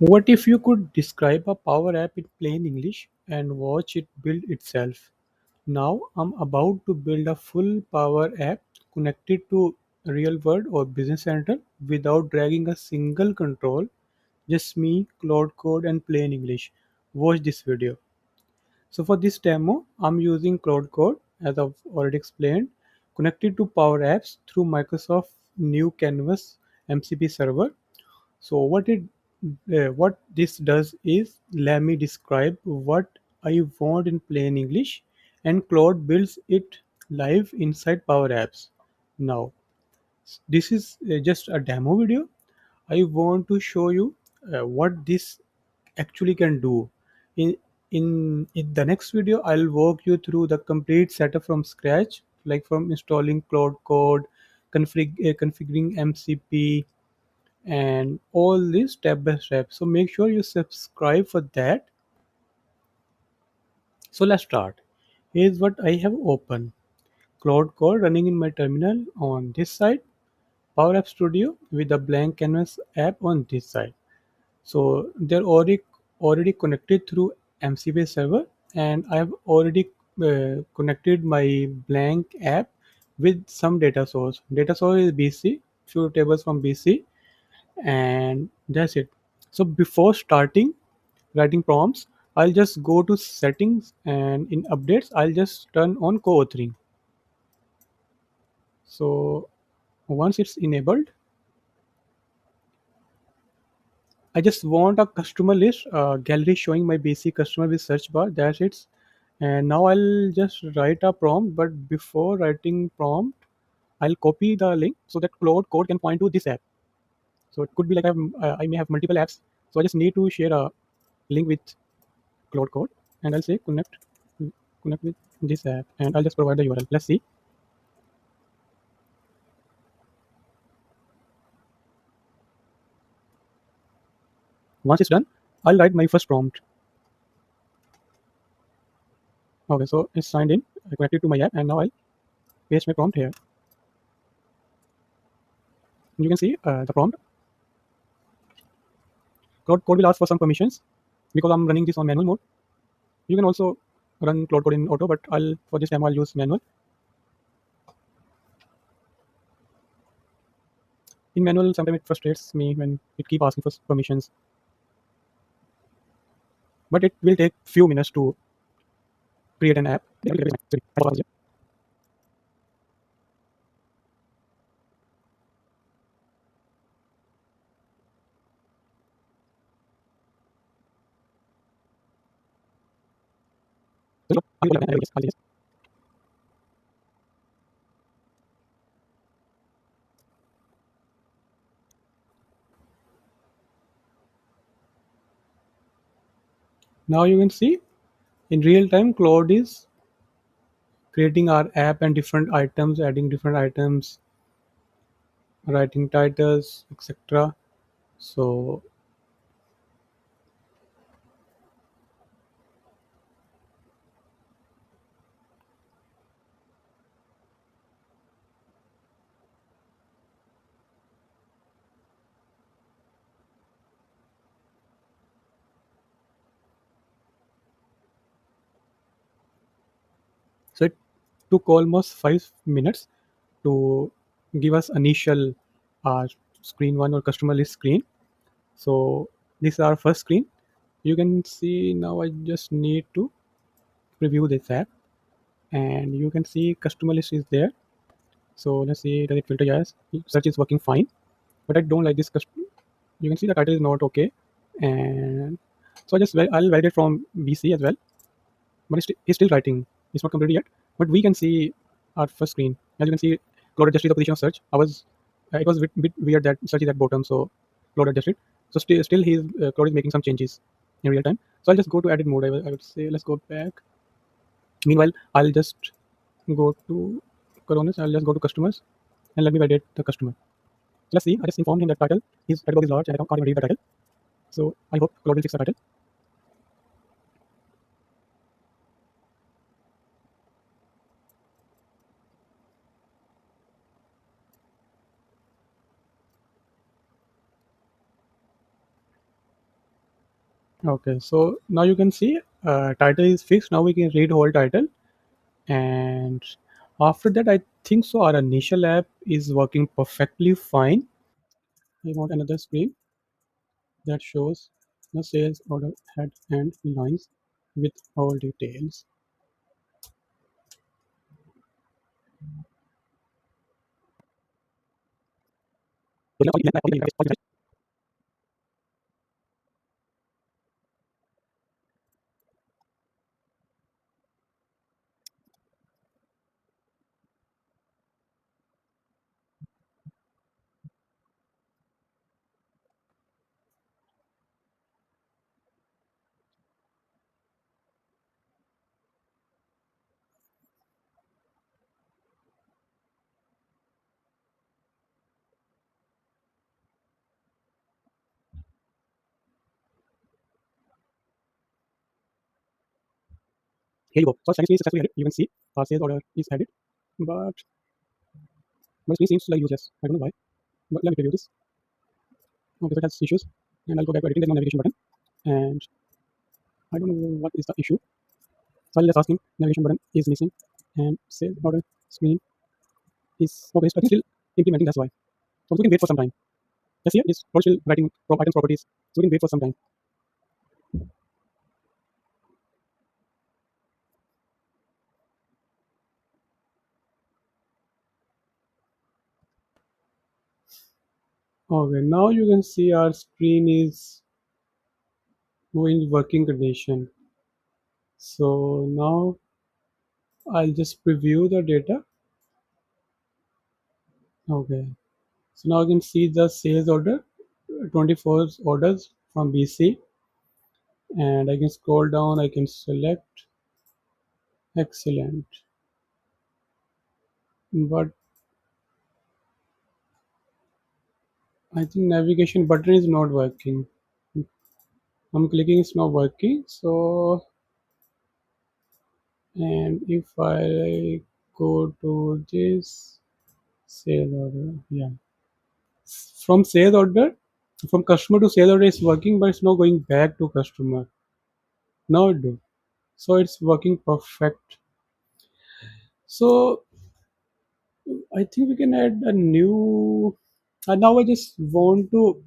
What if you could describe a Power App in plain English and watch it build itself? Now I'm about to build a full Power App connected to real world or business center without dragging a single control, just me, Claude Code and plain English. Watch this video. So for this demo, I'm using Claude Code as I've already explained, connected to Power Apps through Microsoft new Canvas MCP server. So what this does is let me describe what I want in plain English, and Claude builds it live inside Power Apps. Now, this is just a demo video. I want to show you what this actually can do. In in the next video, I'll walk you through the complete setup from scratch, like from installing Claude Code, configuring MCP, and all this step by step. So make sure you subscribe for that. So let's start. Here's what I have open. Cloud Core running in my terminal on this side. Power App Studio with a blank canvas app on this side. So they're already connected through MCP server, and I have already connected my blank app with some data source. Data source is BC, few tables from BC, and that's it. So before starting writing prompts, I'll just go to settings, and in updates I'll just turn on co-authoring. So once it's enabled, I just want a customer list gallery showing my basic customer with search bar. That's it. And now I'll just write a prompt, but before writing prompt, I'll copy the link so that Cloud Code can point to this app. So it could be like I may have multiple apps, so I just need to share a link with Cloud Code, and I'll say connect with this app, and I'll just provide the URL. Let's see. Once it's done, I'll write my first prompt. Okay, so it's signed in. I connected to my app, and now I'll paste my prompt here. You can see the prompt. Cloud Code will ask for some permissions because I'm running this on manual mode. You can also run Cloud Code in auto, but I'll for this demo I'll use manual. In manual, sometimes it frustrates me when it keep asking for permissions, but it will take few minutes to create an app. Now you can see in real time, Claude is creating our app and different items, adding different items, writing titles, etc. So it took almost 5 minutes to give us initial uh, screen one or customer list screen. So this is our first screen. You can see now I just need to preview this app, and you can see customer list is there. So let's see, does it filter? Yes, search is working fine, but I don't like this. You can see the title is not okay, and so I'll validate from BC as well. But it's still writing. It's not completed yet. But we can see our first screen. As you can see, Cloud adjusted the position of search. It was a bit weird that search is at bottom, so Cloud adjusted. So still Cloud is making some changes in real time. So I'll just go to edit mode. I would say let's go back. Meanwhile, I'll just go to CRONUS. I'll just go to customers and let me validate the customer. So let's see. I just informed him that title his title box is large and I can't even read the title. So I hope Cloud will fix the title. Okay, so now you can see title is fixed. Now we can read whole title, and after that I think so our initial app is working perfectly fine. I want another screen that shows the sales order head and lines with all details. Here you go. So sign screen is successfully added. You can see our sales order is added, but my screen seems like useless. I don't know why. But let me review this. Okay, so it has issues, and I'll go back to editing. There's no navigation button, and I don't know what is the issue. So I'll just ask him. Navigation button is missing, and sales order screen is okay. So I think still implementing. That's why. So we can wait for some time. Yes, here is still writing items properties. So we can wait for some time. Okay, now you can see our screen is in working condition. So now I'll just preview the data. Okay. So now I can see the sales order, 24 orders from BC, and I can scroll down. I can select excellent, but I think navigation button is not working. I'm clicking, it's not working. So, and if I go to this sales order, yeah, from sales order, from customer to sales order is working, but it's not going back to customer. Now it do. So it's working perfect. So I think we can add a new. And now I just want to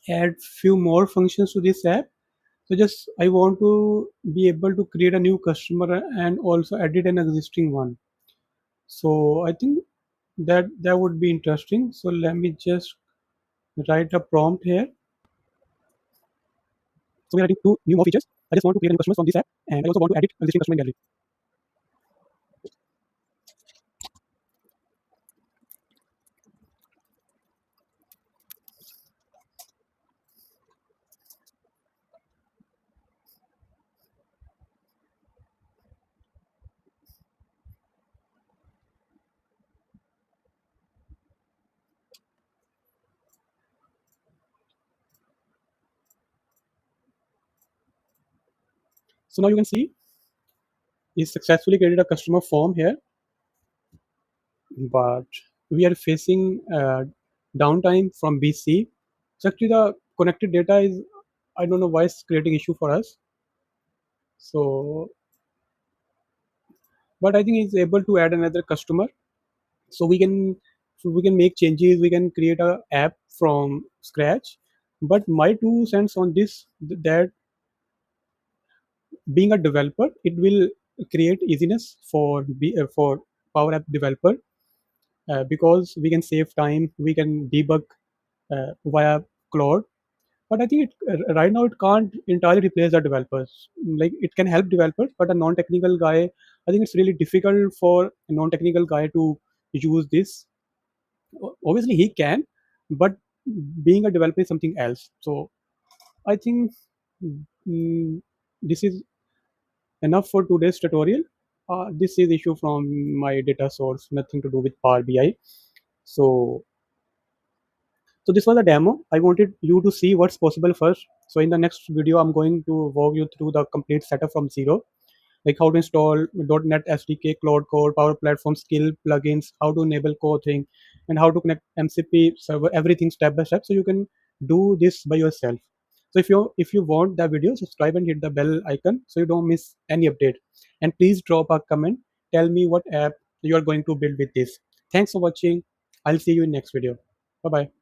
add few more functions to this app. So just I want to be able to create a new customer and also edit an existing one. So I think that would be interesting. So let me just write a prompt here. So we're adding two new more features. I just want to create a new customers from this app, and I also want to edit existing customer in gallery. So now you can see he successfully created a customer form here, but we are facing downtime from BC. So actually the connected data is, I don't know why it's creating issue for us. So, but I think he's able to add another customer. So we can make changes. We can create a app from scratch. But my 2 cents on this that being a developer, it will create easiness for Power App developer because we can save time. We can debug via Claude. But I think right now it can't entirely replace the developers. Like it can help developers, but a non-technical guy, I think it's really difficult for a non-technical guy to use this. Obviously, he can, but being a developer is something else. So I think mm, this is enough for today's tutorial. This is issue from my data source, nothing to do with Power BI. So So this was a demo. I wanted you to see what's possible first. So in the next video, I'm going to walk you through the complete setup from zero, like how to install .NET SDK, Claude Code, Power Platform, skill plugins, how to enable co-thing, and how to connect MCP server, everything step by step. So you can do this by yourself. So if you want the video, subscribe and hit the bell icon so you don't miss any update. And please drop a comment. Tell me what app you are going to build with this. Thanks for watching. I'll see you in next video. Bye bye.